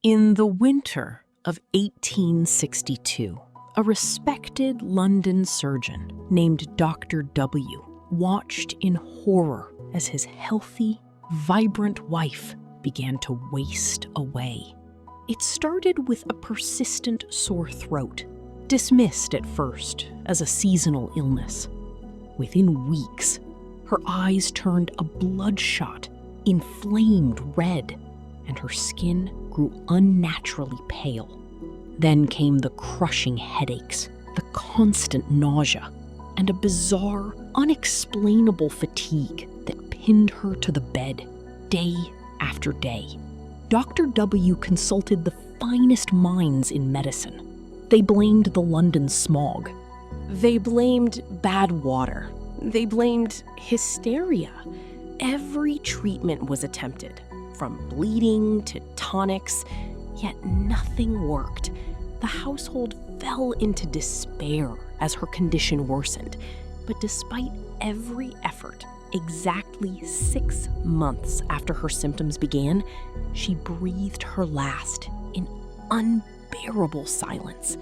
In the winter of 1862, a respected London surgeon named Dr. W watched in horror as his healthy, vibrant wife began to waste away. It started with a persistent sore throat, dismissed at first as a seasonal illness. Within weeks, her eyes turned a bloodshot, inflamed red, and her skin grew unnaturally pale. Then came the crushing headaches, the constant nausea, and a bizarre, unexplainable fatigue that pinned her to the bed day after day. Dr. W consulted the finest minds in medicine. They blamed the London smog. They blamed bad water. They blamed hysteria. Every treatment was attempted, from bleeding to tonics, yet nothing worked. The household fell into despair as her condition worsened. But despite every effort, exactly 6 months after her symptoms began, she breathed her last in unbearable silence.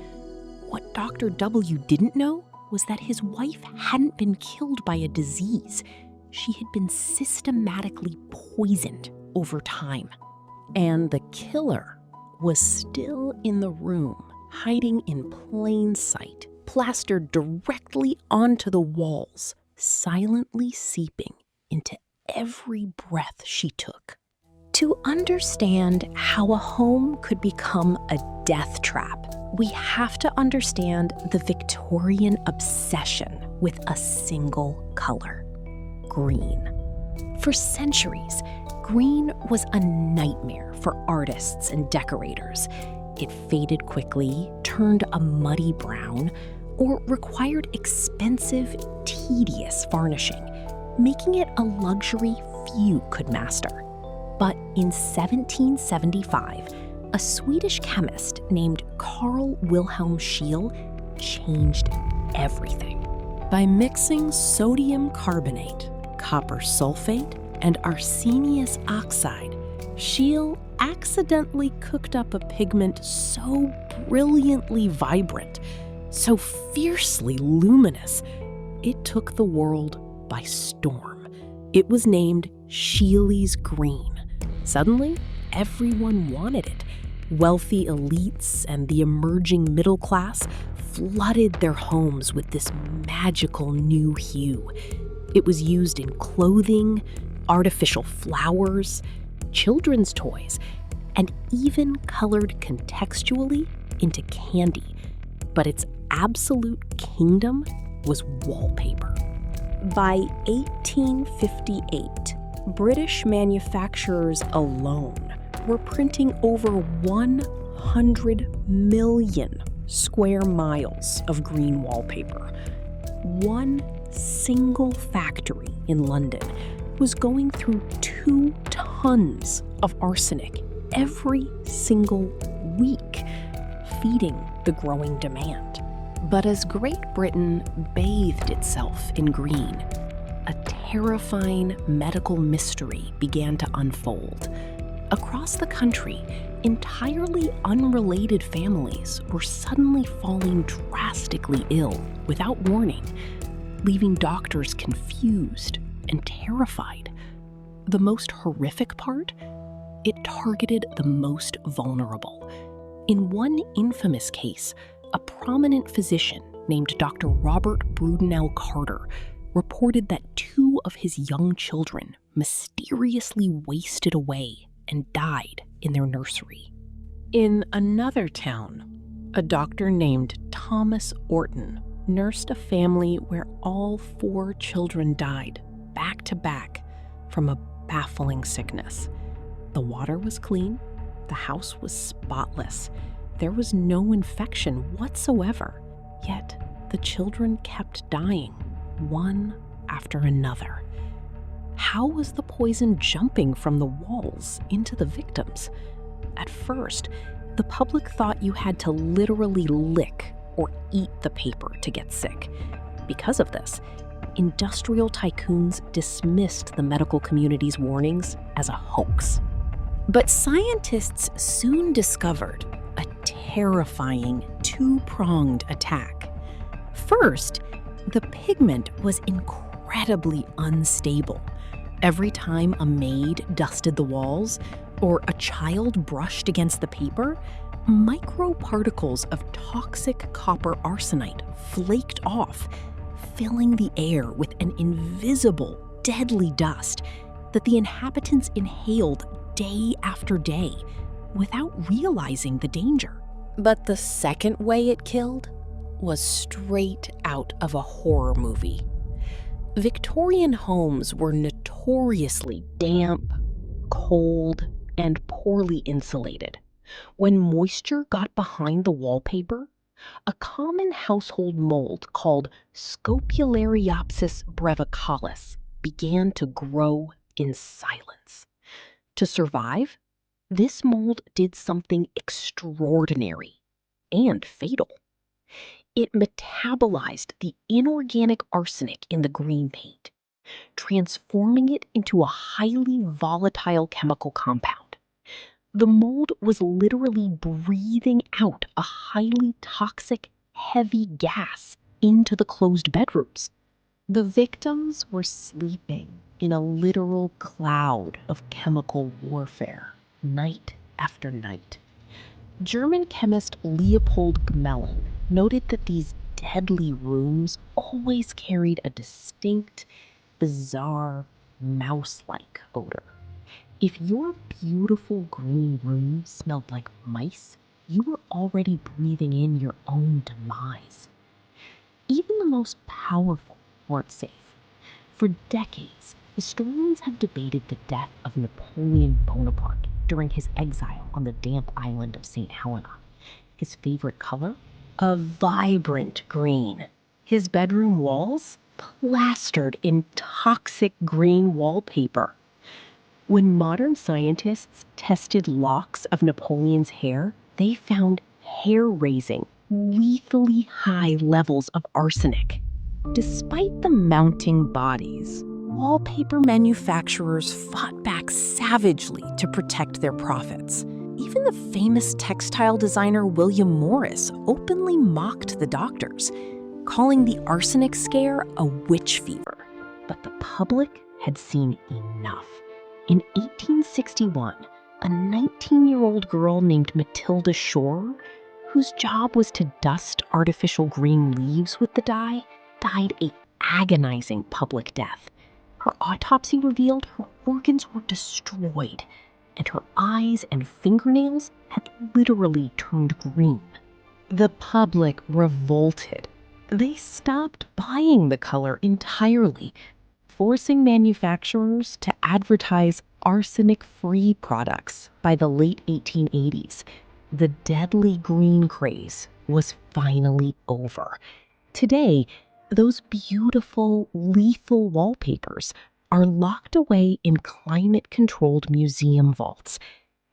What Dr. W didn't know was that his wife hadn't been killed by a disease. She had been systematically poisoned over time. And the killer was still in the room, hiding in plain sight, plastered directly onto the walls, silently seeping into every breath she took. To understand how a home could become a death trap, we have to understand the Victorian obsession with a single color: green. For centuries, green was a nightmare for artists and decorators. It faded quickly, turned a muddy brown, or required expensive, tedious varnishing, making it a luxury few could master. But in 1775, a Swedish chemist named Carl Wilhelm Scheele changed everything. By mixing sodium carbonate, copper sulfate, and arsenious oxide, Scheele accidentally cooked up a pigment so brilliantly vibrant, so fiercely luminous, it took the world by storm. It was named Scheele's Green. Suddenly, everyone wanted it. Wealthy elites and the emerging middle class flooded their homes with this magical new hue. It was used in clothing, artificial flowers, children's toys, and even colored contextually into candy. But its absolute kingdom was wallpaper. By 1858, British manufacturers alone were printing over 100 million square miles of green wallpaper. One single factory in London was going through 2 tons of arsenic every single week, feeding the growing demand. But as Great Britain bathed itself in green, a terrifying medical mystery began to unfold. Across the country, entirely unrelated families were suddenly falling drastically ill without warning, leaving doctors confused and terrified. The most horrific part? It targeted the most vulnerable. In one infamous case, a prominent physician named Dr. Robert Brudenell Carter reported that 2 of his young children mysteriously wasted away and died in their nursery. In another town, a doctor named Thomas Orton nursed a family where all 4 children died back to back from a baffling sickness. The water was clean, the house was spotless, there was no infection whatsoever, yet the children kept dying, one after another. How was the poison jumping from the walls into the victims? At first, the public thought you had to literally lick or eat the paper to get sick. Because of this, industrial tycoons dismissed the medical community's warnings as a hoax. But scientists soon discovered a terrifying two-pronged attack. First, the pigment was incredibly unstable. Every time a maid dusted the walls or a child brushed against the paper, microparticles of toxic copper arsenite flaked off, filling the air with an invisible, deadly dust that the inhabitants inhaled day after day without realizing the danger. But the second way it killed was straight out of a horror movie. Victorian homes were notoriously damp, cold, and poorly insulated. When moisture got behind the wallpaper, a common household mold called Scopulariopsis brevicalis began to grow in silence. To survive, this mold did something extraordinary and fatal. It metabolized the inorganic arsenic in the green paint, transforming it into a highly volatile chemical compound. The mold was literally breathing out a highly toxic, heavy gas into the closed bedrooms. The victims were sleeping in a literal cloud of chemical warfare, night after night. German chemist Leopold Gmelin noted that these deadly rooms always carried a distinct, bizarre, mouse-like odor. If your beautiful green room smelled like mice, you were already breathing in your own demise. Even the most powerful weren't safe. For decades, historians have debated the death of Napoleon Bonaparte during his exile on the damp island of St. Helena. His favorite color? A vibrant green. His bedroom walls? Plastered in toxic green wallpaper. When modern scientists tested locks of Napoleon's hair, they found hair-raising, lethally high levels of arsenic. Despite the mounting bodies, wallpaper manufacturers fought back savagely to protect their profits. Even the famous textile designer William Morris openly mocked the doctors, calling the arsenic scare a witch fever. But the public had seen enough. In 1861, a 19-year-old girl named Matilda Shore, whose job was to dust artificial green leaves with the dye, died an agonizing public death. Her autopsy revealed her organs were destroyed, and her eyes and fingernails had literally turned green. The public revolted. They stopped buying the color entirely, forcing manufacturers to advertise arsenic-free products. By the late 1880s, the deadly green craze was finally over. Today, those beautiful, lethal wallpapers are locked away in climate-controlled museum vaults,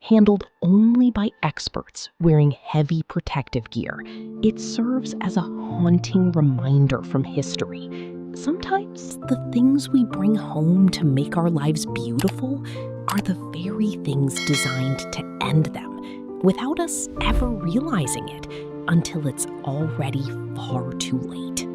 handled only by experts wearing heavy protective gear. It serves as a haunting reminder from history. Sometimes the things we bring home to make our lives beautiful are the very things designed to end them, without us ever realizing it until it's already far too late.